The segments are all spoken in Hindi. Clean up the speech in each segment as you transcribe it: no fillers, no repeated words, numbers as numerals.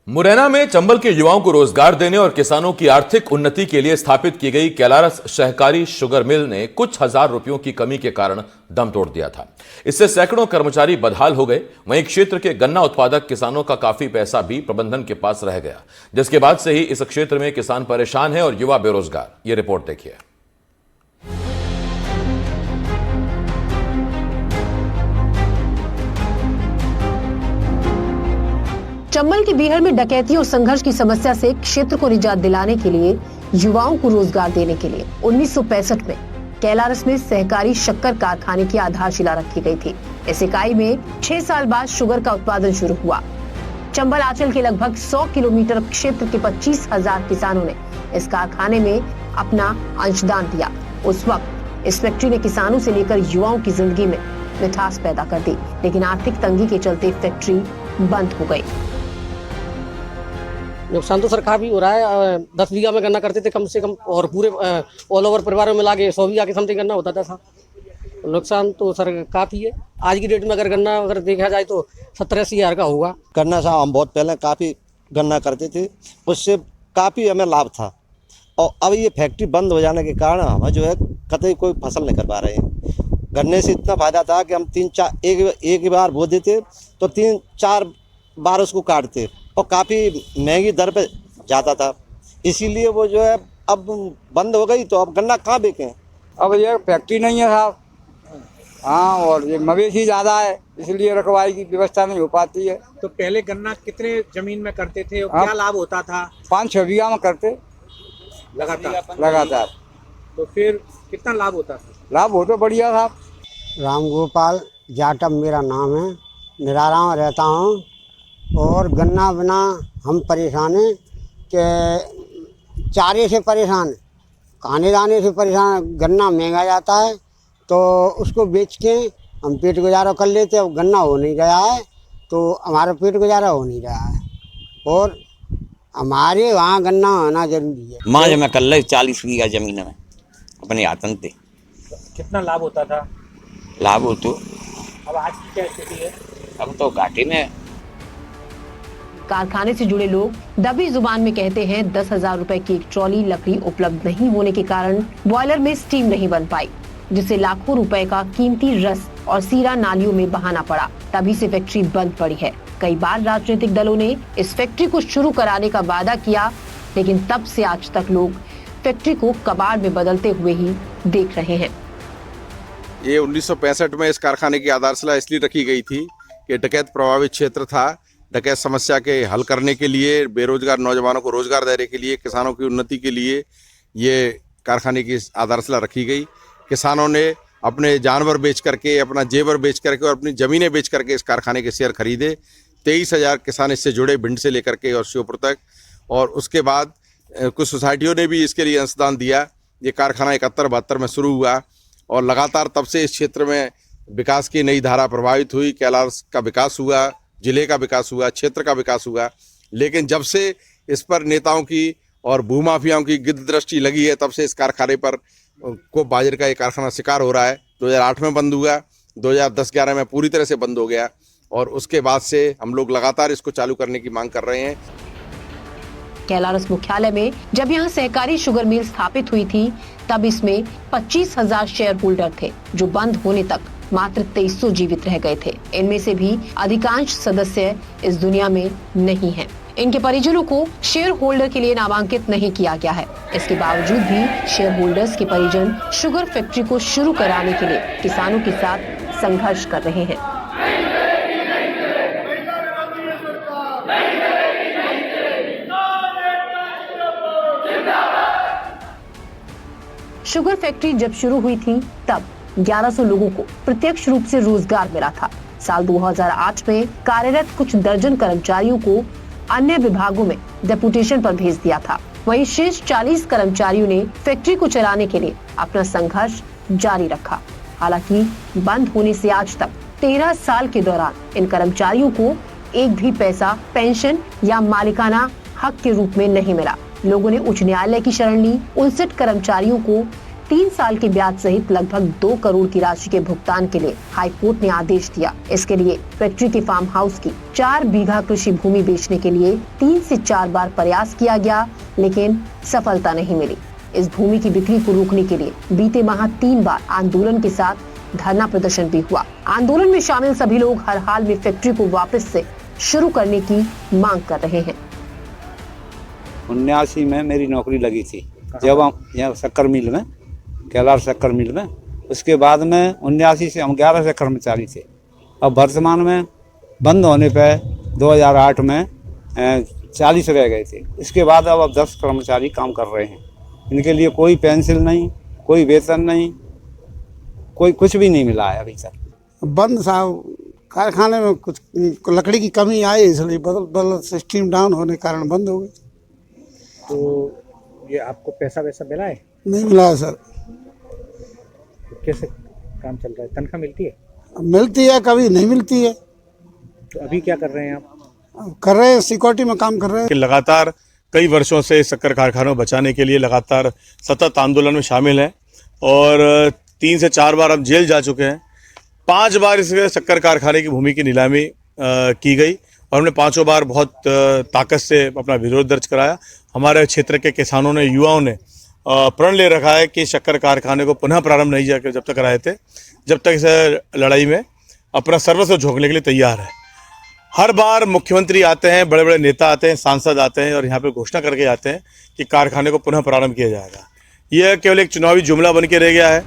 मुरैना में चंबल के युवाओं को रोजगार देने और किसानों की आर्थिक उन्नति के लिए स्थापित की गई कैलारस सहकारी शुगर मिल ने कुछ हजार रुपयों की कमी के कारण दम तोड़ दिया था। इससे सैकड़ों कर्मचारी बदहाल हो गए। वहीं क्षेत्र के गन्ना उत्पादक किसानों का काफी पैसा भी प्रबंधन के पास रह गया, जिसके बाद से ही इस क्षेत्र में किसान परेशान है और युवा बेरोजगार। ये रिपोर्ट देखिए। चंबल के बीहड़ में डकैती और संघर्ष की समस्या से क्षेत्र को निजात दिलाने के लिए, युवाओं को रोजगार देने के लिए 1965 में कैलारस में सहकारी शक्कर कारखाने की आधारशिला रखी गई थी। इस इकाई में 6 साल बाद शुगर का उत्पादन शुरू हुआ। चंबल आंचल के लगभग 100 किलोमीटर क्षेत्र के 25,000 किसानों ने इस कारखाने में अपना अंशदान दिया। उस वक्त इस फैक्ट्री ने किसानों से लेकर युवाओं की जिंदगी में मिठास पैदा कर दी, लेकिन आर्थिक तंगी के चलते फैक्ट्री बंद हो गई। नुकसान तो सर काफी हो रहा है। 10 बीघा में गन्ना करते थे कम से कम, और पूरे ऑल ओवर परिवार में मिला के 100 बीघा के समथिंग गन्ना होता था सर। नुकसान तो सर काफी है। आज की डेट में अगर गन्ना देखा जाए तो 70-80 हज़ार का होगा। गन्ना साहब हम बहुत पहले काफ़ी गन्ना करते थे, उससे काफ़ी हमें लाभ था। और अब ये फैक्ट्री बंद हो जाने के कारण हमें जो है कतई कोई फसल नहीं कर पा रहे हैं। गन्ने से इतना फ़ायदा था कि हम एक बार बो देते तो 3-4 बार उसको काटते और काफ़ी महंगी दर पे जाता था। इसीलिए वो जो है अब बंद हो गई, तो अब गन्ना कहाँ बेचें। अब ये फैक्ट्री नहीं है साहब। हाँ, और ये मवेशी ज़्यादा है, इसलिए रखवाई की व्यवस्था नहीं हो पाती है। तो पहले गन्ना कितने जमीन में करते थे और क्या लाभ होता था? 5-6 बीघा में करते लगातार। तो फिर कितना लाभ होता था? लाभ हो तो बढ़िया साहब। रामगोपाल जाटव मेरा नाम है, निराला में रहता हूँ। और गन्ना बिना हम परेशान हैं कि चारे से परेशान, खाने दाने से परेशान। गन्ना महंगा जाता है तो उसको बेच के हम पेट गुजारा कर लेते। अब गन्ना हो नहीं रहा है तो हमारा पेट गुजारा हो नहीं रहा है, और हमारे वहाँ गन्ना होना जरूरी है। माँ जब मैं कर ले 40 बीघा जमीन में अपने आतन थे। कितना लाभ होता था? लाभ हो तो अब आज की क्या स्थिति है? अब तो घाटे में। कारखाने से जुड़े लोग दबी जुबान में कहते हैं 10,000 रुपए की एक ट्रॉली लकड़ी उपलब्ध नहीं होने के कारण बॉयलर में स्टीम नहीं बन पाई, जिससे लाखों रुपए का कीमती रस और सीरा नालियों में बहाना पड़ा। तभी से फैक्ट्री बंद पड़ी है। कई बार राजनीतिक दलों ने इस फैक्ट्री को शुरू कराने का वादा किया, लेकिन तब से आज तक लोग फैक्ट्री को कबाड़ में बदलते हुए ही देख रहे हैं। ये 1965 में इस कारखाने की आधारशिला इसलिए रखी गई थी कि डकैत प्रभावित क्षेत्र था। डकैत समस्या के हल करने के लिए, बेरोजगार नौजवानों को रोजगार देने के लिए, किसानों की उन्नति के लिए ये कारखाने की आधारशिला रखी गई। किसानों ने अपने जानवर बेच करके, अपना जेवर बेच करके और अपनी ज़मीनें बेच करके इस कारखाने के शेयर खरीदे। 23,000 किसान इससे जुड़े, भिंड से लेकर के और श्योपुर तक। और उसके बाद कुछ सोसाइटियों ने भी इसके लिए अंशदान दिया। ये कारखाना 71-72 में शुरू हुआ और लगातार तब से इस क्षेत्र में विकास की नई धारा प्रभावित हुई। कैलारस का विकास हुआ, जिले का विकास हुआ, क्षेत्र का विकास हुआ। लेकिन जब से इस पर नेताओं की और भूमाफियाओं की गिद्ध दृष्टि लगी है, तब से इस कारखाने पर को बाजरे का एक कारखाना शिकार हो रहा है। 2008 में बंद हुआ, 2010-11 में पूरी तरह से बंद हो गया, और उसके बाद से हम लोग लगातार इसको चालू करने की मांग कर रहे हैं। कैलारस मुख्यालय में जब यहाँ सहकारी शुगर मिल स्थापित हुई थी, तब इसमें 25,000 शेयर होल्डर थे, जो बंद होने तक मात्र 2300 जीवित रह गए थे। इनमें से भी अधिकांश सदस्य इस दुनिया में नहीं हैं। इनके परिजनों को शेयर होल्डर के लिए नामांकित नहीं किया गया है। इसके बावजूद भी शेयर होल्डर्स के परिजन शुगर फैक्ट्री को शुरू कराने के लिए किसानों के साथ संघर्ष कर रहे हैं। शुगर फैक्ट्री जब शुरू हुई थी, तब 1100 लोगों को प्रत्यक्ष रूप से रोजगार मिला था। साल 2008 में कार्यरत कुछ दर्जन कर्मचारियों को अन्य विभागों में डेपुटेशन पर भेज दिया था। वहीं शेष 40 कर्मचारियों ने फैक्ट्री को चलाने के लिए अपना संघर्ष जारी रखा। हालांकि बंद होने से आज तक 13 साल के दौरान इन कर्मचारियों को एक भी पैसा पेंशन या मालिकाना हक के रूप में नहीं मिला। लोगों ने उच्च न्यायालय की शरण ली। 59 कर्मचारियों को 3 साल के ब्याज सहित लगभग 2 करोड़ की राशि के भुगतान के लिए हाई कोर्ट ने आदेश दिया। इसके लिए फैक्ट्री के फार्म हाउस की 4 बीघा कृषि भूमि बेचने के लिए 3 से 4 बार प्रयास किया गया, लेकिन सफलता नहीं मिली। इस भूमि की बिक्री को रोकने के लिए बीते माह 3 बार आंदोलन के साथ धरना प्रदर्शन भी हुआ। आंदोलन में शामिल सभी लोग हर हाल में फैक्ट्री को वापस से शुरू करने की मांग कर रहे हैं। 79 में मेरी नौकरी लगी थी, जब हम यहाँ शक्कर मिल में, कैलाश शक्कर मिल में। उसके बाद में 79 से हम 11 से कर्मचारी थे। अब वर्तमान में बंद होने पे 2008 में 40 रह गए थे। इसके बाद अब 10 कर्मचारी काम कर रहे हैं। इनके लिए कोई पेंशन नहीं, कोई वेतन नहीं, कोई कुछ भी नहीं मिला है अभी तक। बंद साहब, कारखाने में कुछ लकड़ी की कमी आई, इसलिए बदल सिस्टम डाउन होने के कारण बंद हो गई। तो ये आपको पैसा वैसा मिला है? नहीं मिला है सर। तो कैसे काम चल रहा है? तनख्वाह मिलती है? मिलती है, कभी नहीं मिलती है। तो अभी क्या कर रहे हैं आप? कर रहे हैं, सिक्योरिटी में काम कर रहे हैं। लगातार कई वर्षों से शक्कर कारखानों को बचाने के लिए लगातार सतत आंदोलन में शामिल हैं और 3 से 4 बार हम जेल जा चुके हैं। 5 बार इस शक्कर कारखाने की भूमि की नीलामी की गई और हमने 5 बार बहुत ताकत से अपना विरोध दर्ज कराया। हमारे क्षेत्र के किसानों ने, युवाओं ने प्रण ले रखा है कि शक्कर कारखाने को पुनः प्रारंभ नहीं जाकर जब तक कराए थे, जब तक इस लड़ाई में अपना सर्वस्व झोंकने के लिए तैयार है। हर बार मुख्यमंत्री आते हैं, बड़े बड़े नेता आते हैं, सांसद आते हैं और यहाँ पे घोषणा करके जाते हैं कि कारखाने को पुनः प्रारंभ किया जाएगा। यह केवल एक चुनावी जुमला बन के रह गया है।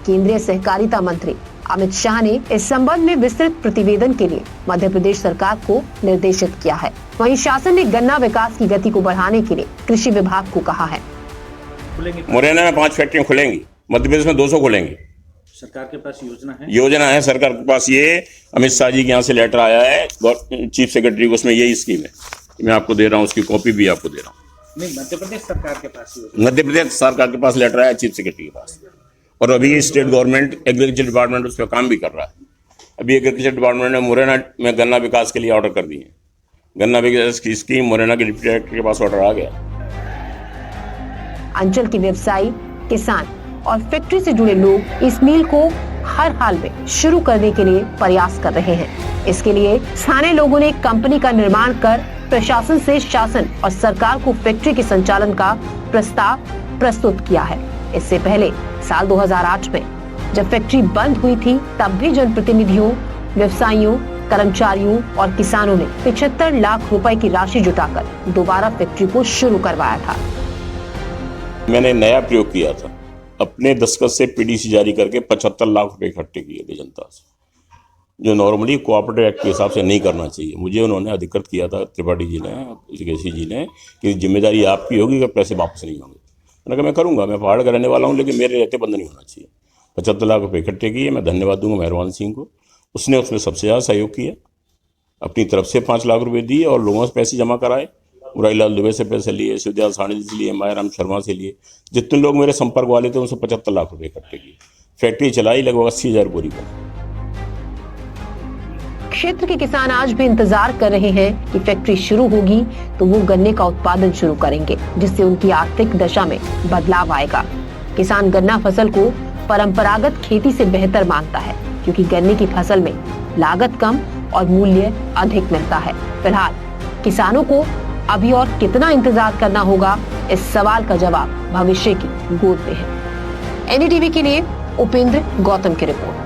केंद्रीय सहकारिता मंत्री अमित शाह ने इस संबंध में विस्तृत प्रतिवेदन के लिए मध्य प्रदेश सरकार को निर्देशित किया है। वहीं शासन ने गन्ना विकास की गति को बढ़ाने के लिए कृषि विभाग को कहा है। मुरैना में 5 फैक्ट्रियां खुलेंगी, मध्य प्रदेश में 200 खुलेंगी। सरकार के पास योजना है सरकार के पास। ये अमित शाह जी के यहाँ से लेटर आया है चीफ सेक्रेटरी को, उसमें यही स्कीम है। मैं आपको दे रहा हूँ, उसकी कॉपी भी आपको दे रहा हूँ। नहीं, मध्य प्रदेश सरकार के पास मध्य प्रदेश सरकार के पास लेटर आया चीफ सेक्रेटरी के पास, और अभी स्टेट गवर्नमेंट एग्रीकल्चर डिपार्टमेंट उस पर काम भी कर रहा है। अभी एग्रीकल्चर डिपार्टमेंट ने मुरैना में गन्ना विकास के लिए ऑर्डर कर दिए। गन्ना विकास की स्कीम मुरैना के डिप्टी डायरेक्टर के पास ऑर्डर आ गया। अंचल के व्यवसायी, किसान और फैक्ट्री से जुड़े लोग इस मिल को हर हाल में शुरू करने के लिए प्रयास कर रहे हैं। इसके लिए स्थानीय लोगों ने कंपनी का निर्माण कर प्रशासन से शासन और सरकार को फैक्ट्री के संचालन का प्रस्ताव प्रस्तुत किया है। इससे पहले साल 2008 में जब फैक्ट्री बंद हुई थी, तब भी जनप्रतिनिधियों, व्यवसायियों, कर्मचारियों और किसानों ने 75 लाख रुपए की राशि जुटाकर दोबारा फैक्ट्री को शुरू करवाया था। मैंने नया प्रयोग किया था, अपने दस्तखत से पीडीसी जारी करके 75 लाख रुपए इकट्ठे किए थे जनता से, जो नॉर्मली कोऑपरेटिव एक्ट के हिसाब से नहीं करना चाहिए। मुझे उन्होंने अधिकृत किया था, त्रिपाठी जी ने, केसी जी ने, कि जिम्मेदारी आपकी होगी कि पैसे वापस नहीं होंगे। मैंने कहा मैं करूँगा, मैं पहाड़ का रहने वाला हूँ, लेकिन मेरे रहते बंद नहीं होना चाहिए। 75 लाख रुपये इकट्ठे किए। मैं धन्यवाद दूंगा मेहरबान सिंह को, उसने उसमें सबसे ज़्यादा सहयोग किया। अपनी तरफ से 5 लाख रुपये दिए और लोगों से पैसे जमा कराए। मुरारीलाल दुबे से पैसे लिए, शिवदयाल साणी से लिए, मायाराम शर्मा से लिए। जितने लोग मेरे संपर्क वाले थे उनसे 75 लाख रुपये इकट्ठे किए। फैक्ट्री चलाई, लगभग 80,000 बोरी बनी। क्षेत्र के किसान आज भी इंतजार कर रहे हैं कि फैक्ट्री शुरू होगी तो वो गन्ने का उत्पादन शुरू करेंगे, जिससे उनकी आर्थिक दशा में बदलाव आएगा। किसान गन्ना फसल को परंपरागत खेती से बेहतर मानता है, क्योंकि गन्ने की फसल में लागत कम और मूल्य अधिक मिलता है। फिलहाल किसानों को अभी और कितना इंतजार करना होगा, इस सवाल का जवाब भविष्य की गोद में है। एनडीटीवी के लिए उपेंद्र गौतम की रिपोर्ट।